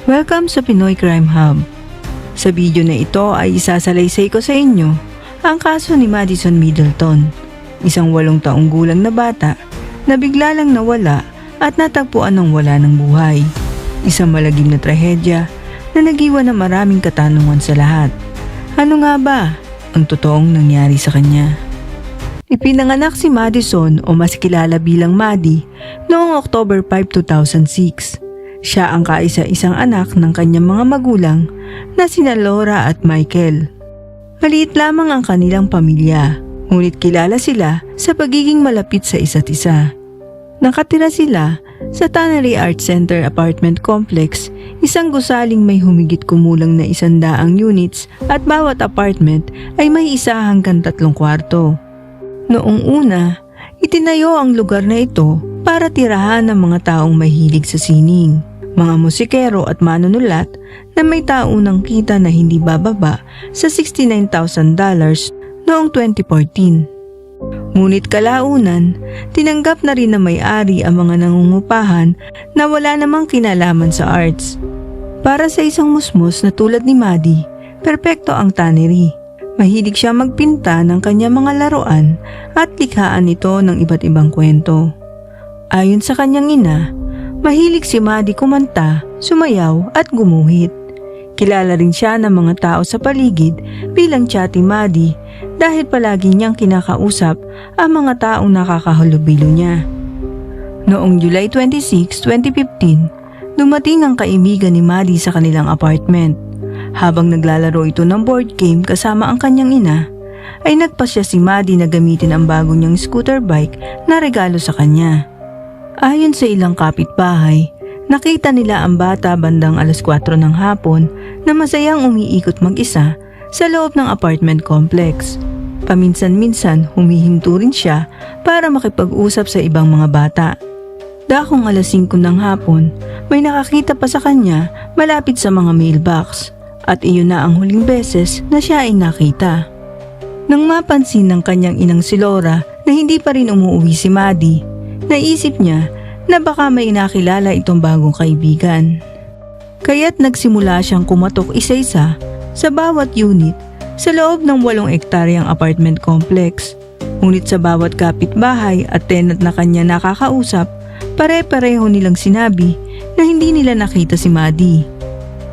Welcome sa Pinoy Crime Hub. Sa video na ito ay isasalaysay ko sa inyo ang kaso ni Madison Middleton, isang 8 taong gulang na bata na bigla lang nawala at natagpuan ng wala ng buhay. Isang malagim na trahedya na nag-iwan ng maraming katanungan sa lahat. Ano nga ba ang totoong nangyari sa kanya? Ipinanganak si Madison o mas kilala bilang Maddie noong October 5, 2006. Siya ang kaisa-isang anak ng kanyang mga magulang na sina Laura at Michael. Maliit lamang ang kanilang pamilya, ngunit kilala sila sa pagiging malapit sa isa't isa. Nakatira sila sa Tannery Art Center Apartment Complex, isang gusaling may humigit kumulang na 100 units at bawat apartment ay may 1 hanggang 3 kwarto. Noong una, itinayo ang lugar na ito para tirahan ng mga taong mahilig sa sining, mga musikero at manunulat na may taunang kita na hindi bababa sa $69,000 noong 2014. Ngunit kalaunan, tinanggap na rin na may-ari ang mga nangungupahan na wala namang kinalaman sa arts. Para sa isang musmos na tulad ni Maddie, perpekto ang tannery. Mahilig siya magpinta ng kanyang mga laruan at likhaan ito ng iba't ibang kwento. Ayon sa kanyang ina, mahilig si Maddie kumanta, sumayaw at gumuhit. Kilala rin siya ng mga tao sa paligid bilang Chatty Maddie dahil palagi niyang kinakausap ang mga taong nakakahalubilo niya. Noong July 26, 2015, dumating ang kaibigan ni Maddie sa kanilang apartment. Habang naglalaro ito ng board game kasama ang kanyang ina, ay nagpasya si Maddie na gamitin ang bago niyang scooter bike na regalo sa kanya. Ayon sa ilang kapitbahay, nakita nila ang bata bandang 4:00 ng hapon na masayang umiikot mag-isa sa loob ng apartment complex. Paminsan-minsan humihinto rin siya para makipag-usap sa ibang mga bata. Dakong 5:00 ng hapon, may nakakita pa sa kanya malapit sa mga mailbox. At iyon na ang huling beses na siya ay nakita. Nang mapansin ng kanyang inang si Laura na hindi pa rin umuwi si Maddie, naisip niya na baka may nakilala itong bagong kaibigan. Kaya't nagsimula siyang kumatok isa-isa sa bawat unit sa loob ng 8 hektaryang apartment complex. Ngunit sa bawat kapitbahay at tenant na kanya nakakausap, pare-pareho nilang sinabi na hindi nila nakita si Maddie.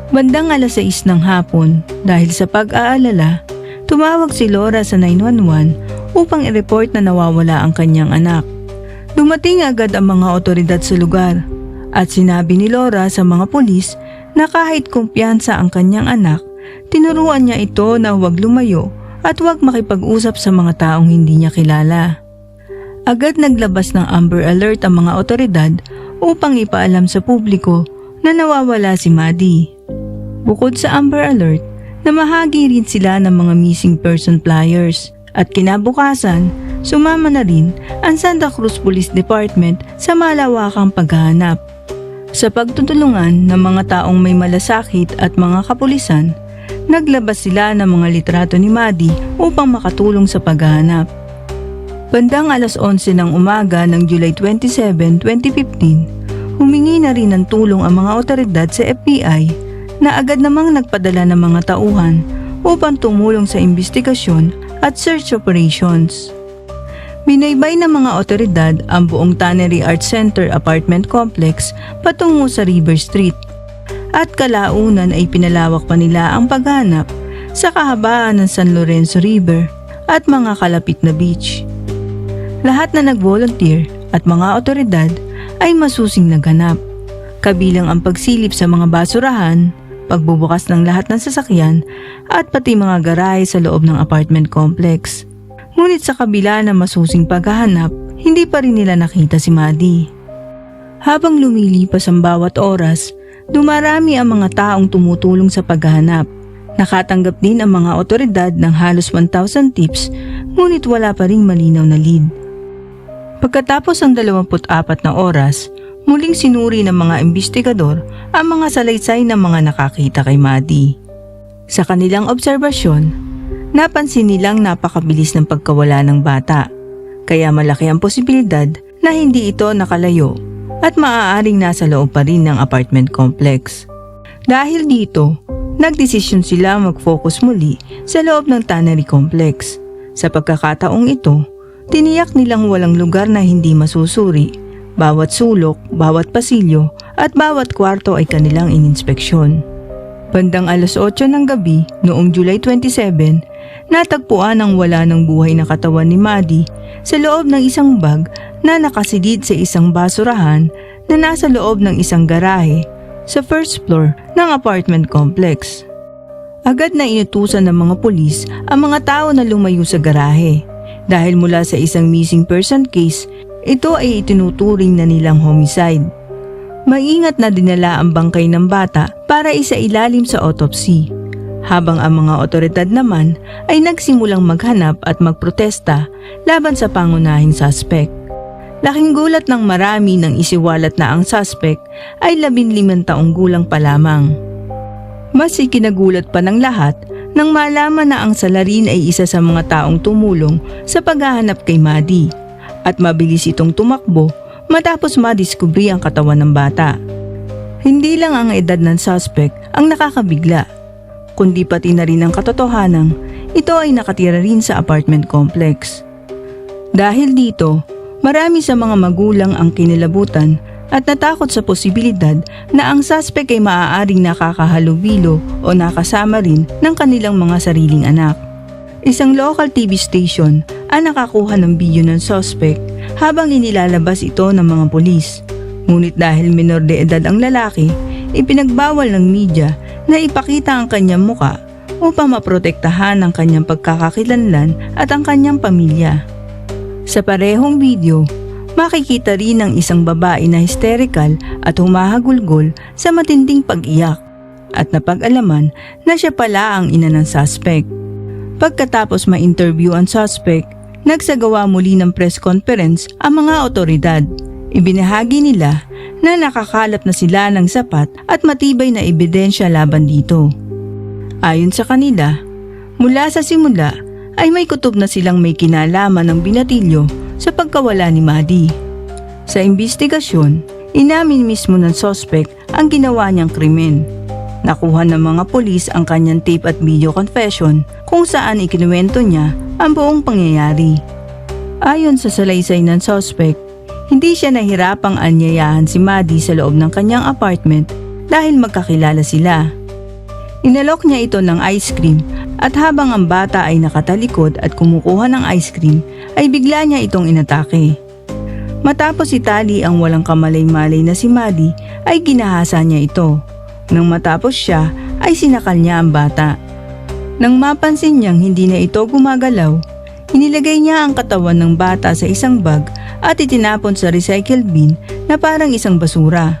Bandang 6:00 ng hapon, dahil sa pag-aalala, tumawag si Laura sa 911 upang i-report na nawawala ang kanyang anak. Dumating agad ang mga otoridad sa lugar at sinabi ni Laura sa mga pulis na kahit kumpiyansa ang kanyang anak, tinuruan niya ito na huwag lumayo at huwag makipag-usap sa mga taong hindi niya kilala. Agad naglabas ng Amber Alert ang mga otoridad upang ipaalam sa publiko na nawawala si Maddie. Bukod sa Amber Alert, namahagi rin sila ng mga missing person flyers at kinabukasan, sumama na rin ang Santa Cruz Police Department sa malawakang paghahanap. Sa pagtutulungan ng mga taong may malasakit at mga kapulisan, naglabas sila ng mga litrato ni Maddie upang makatulong sa paghahanap. Bandang 11:00 ng umaga ng July 27, 2015, humingi na rin ng tulong ang mga otoridad sa FBI na agad namang nagpadala ng mga tauhan upang tumulong sa investigasyon at search operations. Binaybay ng mga otoridad ang buong Tannery Art Center Apartment Complex patungo sa River Street at kalaunan ay pinalawak pa nila ang paghanap sa kahabaan ng San Lorenzo River at mga kalapit na beach. Lahat na nag-volunteer at mga otoridad ay masusing naghanap, kabilang ang pagsilip sa mga basurahan, pagbubukas ng lahat ng sasakyan at pati mga garahe sa loob ng apartment complex. Ngunit sa kabila ng masusing paghahanap, hindi pa rin nila nakita si Maddie. Habang lumilipas ang bawat oras, dumarami ang mga taong tumutulong sa paghahanap. Nakatanggap din ang mga otoridad ng halos 1,000 tips, ngunit wala pa ring malinaw na lead. Pagkatapos ng 24 na oras, muling sinuri ng mga investigador ang mga salaysay ng mga nakakita kay Maddie. Sa kanilang obserbasyon, napansin nilang napakabilis ng pagkawala ng bata, kaya malaki ang posibilidad na hindi ito nakalayo at maaaring nasa loob pa rin ng apartment complex. Dahil dito, nagdesisyon sila mag-focus muli sa loob ng tannery complex. Sa pagkakataong ito, tiniyak nilang walang lugar na hindi masusuri. Bawat sulok, bawat pasilyo at bawat kwarto ay kanilang ininspeksyon. Bandang 8:00 ng gabi noong July 27, natagpuan ang wala ng buhay na katawan ni Maddie sa loob ng isang bag na nakasilid sa isang basurahan na nasa loob ng isang garahe sa first floor ng apartment complex. Agad na inutusan ng mga pulis ang mga tao na lumayo sa garahe. Dahil mula sa isang missing person case, ito ay itinuturing na nilang homicide. Maingat na dinala ang bangkay ng bata para isailalim sa autopsy. Habang ang mga otoridad naman ay nagsimulang maghanap at magprotesta laban sa pangunahing suspect. Laking gulat ng marami nang isiwalat na ang suspect ay 15 taong gulang pa lamang. Mas ikinagulat pa ng lahat nang malaman na ang salarin ay isa sa mga taong tumulong sa paghahanap kay Maddie at mabilis itong tumakbo matapos madiskubri ang katawan ng bata. Hindi lang ang edad ng suspect ang nakakabigla, kundi pati na rin ang katotohanang ito ay nakatira rin sa apartment complex. Dahil dito, marami sa mga magulang ang kinilabutan at natakot sa posibilidad na ang suspect ay maaaring nakakahalubilo o nakasama rin ng kanilang mga sariling anak. Isang local TV station ang nakakuha ng video ng suspect habang inilalabas ito ng mga pulis. Ngunit dahil menor de edad ang lalaki, ipinagbawal ng media na ipakita ang kanyang muka upang maprotektahan ang kanyang pagkakakilanlan at ang kanyang pamilya. Sa parehong video, makikita rin ang isang babae na hysterical at humahagulgol sa matinding pag-iyak at napag-alaman na siya pala ang ina ng suspect. Pagkatapos ma-interview ang suspect, nagsagawa muli ng press conference ang mga otoridad. Ibinahagi nila na nakakalap na sila ng sapat at matibay na ebidensya laban dito. Ayon sa kanila, mula sa simula ay may kutob na silang may kinalaman ng binatilyo sa pagkawala ni Maddie. Sa imbestigasyon, inamin mismo ng suspect ang ginawa niyang krimen. Nakuha ng mga pulis ang kanyang tape at video confession kung saan ikinuwento niya ang buong pangyayari. Ayon sa salaysay ng suspect, hindi siya nahirapang anyayahan si Maddie sa loob ng kanyang apartment dahil magkakilala sila. Inalok niya ito ng ice cream at habang ang bata ay nakatalikod at kumukuha ng ice cream ay bigla niya itong inatake. Matapos itali ang walang kamalay-malay na si Maddie ay ginahasa niya ito. Nang matapos siya ay sinakal niya ang bata. Nang mapansin niyang hindi na ito gumagalaw, inilagay niya ang katawan ng bata sa isang bag at itinapon sa recycle bin na parang isang basura.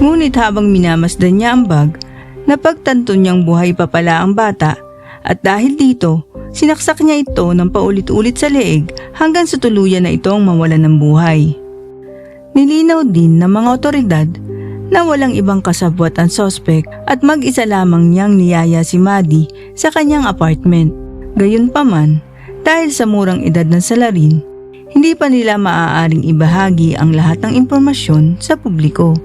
Ngunit habang minamasdan niya ang bag, napagtanto niyang buhay pa pala ang bata at dahil dito, sinaksak niya ito ng paulit-ulit sa leeg hanggang sa tuluyan na itong mawalan ng buhay. Nilinaw din ng mga otoridad na walang ibang kasabwat ang suspect at mag-isa lamang niyang niyaya si Maddie sa kanyang apartment. Gayunpaman, dahil sa murang edad ng salarin, hindi pa nila maaaring ibahagi ang lahat ng impormasyon sa publiko.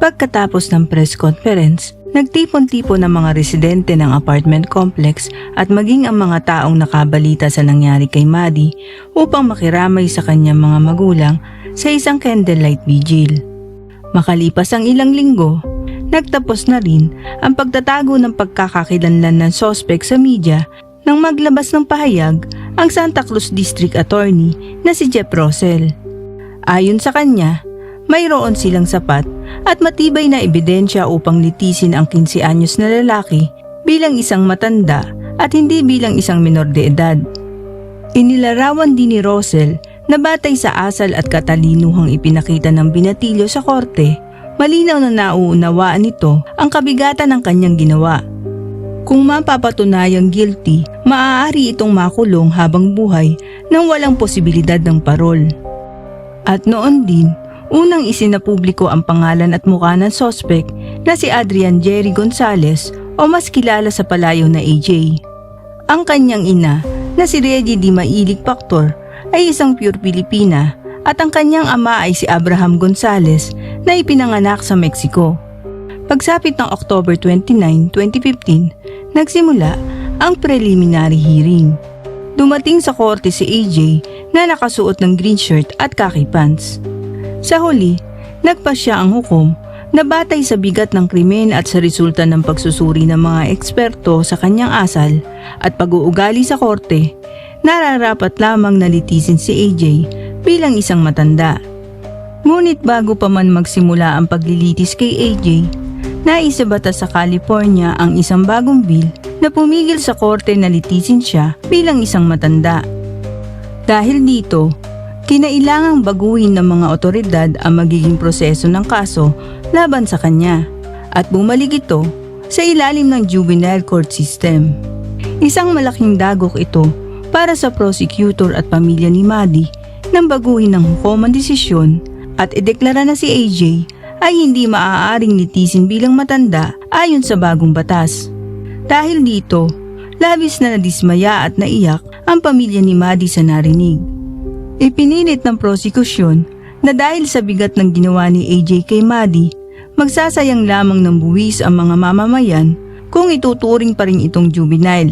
Pagkatapos ng press conference, nagtipon-tipon ang mga residente ng apartment complex at maging ang mga taong nakabalita sa nangyari kay Maddie upang makiramay sa kanyang mga magulang sa isang candlelight vigil. Makalipas ang ilang linggo, nagtapos na rin ang pagtatago ng pagkakakilanlan ng suspect sa media nang maglabas ng pahayag ang Santa Cruz District Attorney na si Jeff Russell. Ayon sa kanya, mayroon silang sapat at matibay na ebidensya upang litisin ang 15 anyos na lalaki bilang isang matanda at hindi bilang isang menor de edad. Inilarawan din ni Russell na batay sa asal at katalinuhang ipinakita ng binatilyo sa korte, malinaw na nauunawaan nito ang kabigatan ng kanyang ginawa. Kung mapapatunayang guilty, maaari itong makulong habang buhay nang walang posibilidad ng parol. At noon din, unang isinapubliko ang pangalan at mukha ng suspect na si Adrian Jerry Gonzalez o mas kilala sa palayaw na AJ. Ang kanyang ina na si Reggie Di Mailig Pactor ay isang pure Pilipina at ang kanyang ama ay si Abraham Gonzalez na ipinanganak sa Mexico. Pagsapit ng October 29, 2015, nagsimula ang preliminary hearing. Dumating sa korte si AJ na nakasuot ng green shirt at khaki pants. Sa huli, nagpasya ang hukom na batay sa bigat ng krimen at sa resulta ng pagsusuri ng mga eksperto sa kanyang asal at pag-uugali sa korte, nararapat lamang na litisin si AJ bilang isang matanda. Ngunit bago pa man magsimula ang paglilitis kay AJ, naisabata sa California ang isang bagong bill na pumigil sa korte na litisin siya bilang isang matanda. Dahil dito, kinailangang baguhin ng mga otoridad ang magiging proseso ng kaso laban sa kanya at bumalik ito sa ilalim ng juvenile court system. Isang malaking dagok ito para sa prosecutor at pamilya ni Maddie nang baguhin ng hukom ang desisyon at ideklara na si AJ ay hindi maaaring litisin bilang matanda ayon sa bagong batas. Dahil dito, labis na nadismaya at naiyak ang pamilya ni Maddie sa narinig. Ipinilit ng prosekusyon na dahil sa bigat ng ginawa ni AJ kay Maddie, magsasayang lamang ng buwis ang mga mamamayan kung ituturing pa rin itong juvenile,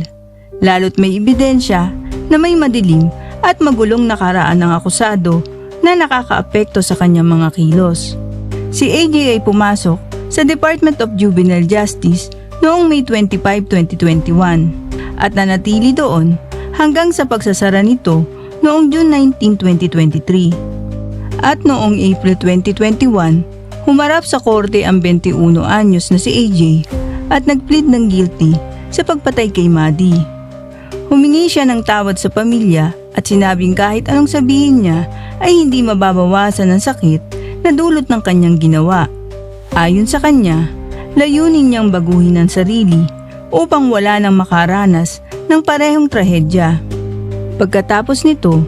lalo't may ebidensya na may madilim at magulong nakaraan ng akusado na nakakaapekto sa kanyang mga kilos. Si AJ ay pumasok sa Department of Juvenile Justice noong May 25, 2021 at nanatili doon hanggang sa pagsasara nito noong June 19, 2023. At noong April 2021, humarap sa korte ang 21 anyos na si AJ at nagplead ng guilty sa pagpatay kay Maddie. Humingi siya ng tawad sa pamilya at sinabing kahit anong sabihin niya ay hindi mababawasan ng sakit na dulot ng kanyang ginawa. Ayon sa kanya, layunin niyang baguhin ang sarili upang wala nang makaranas ng parehong trahedya. Pagkatapos nito,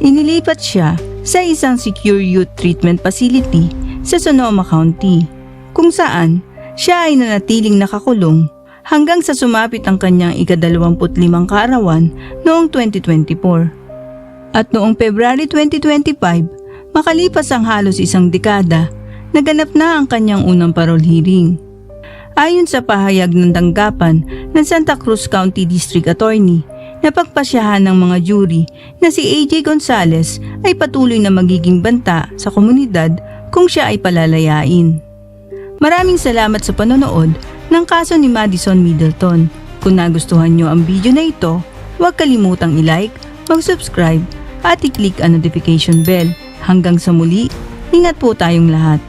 inilipat siya sa isang secure youth treatment facility sa Sonoma County, kung saan siya ay nanatiling nakakulong hanggang sa sumapit ang kanyang ika-25 kaarawan noong 2024. At noong February 2025, makalipas ang halos isang dekada, naganap na ang kanyang unang parole hearing. Ayon sa pahayag ng tanggapan ng Santa Cruz County District Attorney, napagpasyahan ng mga jury na si AJ Gonzalez ay patuloy na magiging banta sa komunidad kung siya ay palalayain. Maraming salamat sa panonood ng kaso ni Madison Middleton. Kung nagustuhan nyo ang video na ito, huwag kalimutang i-like, mag-subscribe at i-click ang notification bell. Hanggang sa muli, ingat po tayong lahat.